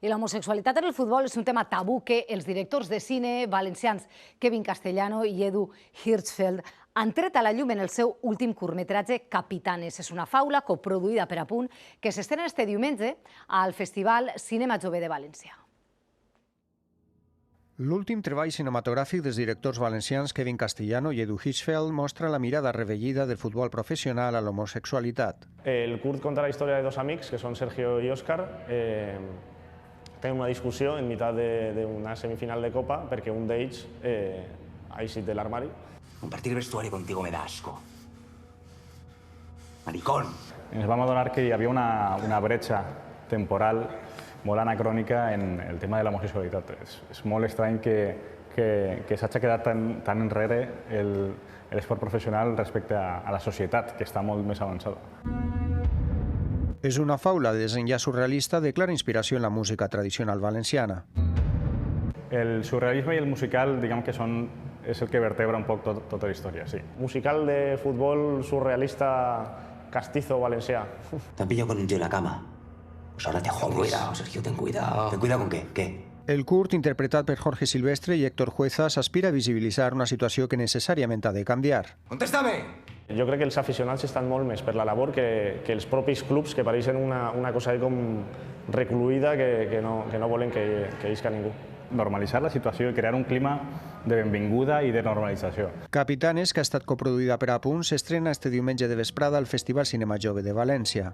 I l'homosexualitat en el futbol és un tema tabú que els directors de cine valencians Kevin Castellano i Edu Hirschfeld han tret a la llum en el seu últim curtmetratge Capitanes. És una faula coproduïda per Apunt que s'estrena este diumenge al Festival Cinema Jove de València. L'últim treball cinematogràfic dels directors valencians Kevin Castellano i Edu Hirschfeld mostra la mirada revellida del futbol professional a l'homosexualitat. El curt conta la història de dos amics, que són Sergio i Óscar. Tenen una discussió en mitad d'una semifinal de Copa perquè un d'ells ha eixit de l'armari. Compartir vestuario contigo me da asco. Maricón. Ens vam adonar que hi havia una bretxa temporal molt anacrònica en el tema de l'homosexualitat. És molt estrany que s'hagi quedat tan enrere l'esport professional respecte a la societat, que està molt més avançada. És una faula de desenllaç surrealista de clara inspiració en la música tradicional valenciana. El surrealisme i el musical, diguem que és el que vertebra un poc tota la història, sí. Musical de futbol surrealista castizo valencià. Te han pillado con un tío en la cama. Pues ahora te jodes. Ten cuidado, Sergio, ten cuidado. ¿Ten cuidado con qué? ¿Qué? El curt, interpretat per Jorge Silvestre i Héctor Jueza, s'aspira a visibilitzar una situació que necessàriament ha de canviar. ¡Contéstame! Jo crec que els aficionats estan molt més per la labor que els propis clubs, que pareixen una cosa com recluïda que no volen que isca ningú. Normalitzar la situació i crear un clima de benvinguda i de normalització. Capitanes, que ha estat coproduïda per Apunt, s'estrena este diumenge de vesprada al Festival Cinema Jove de València.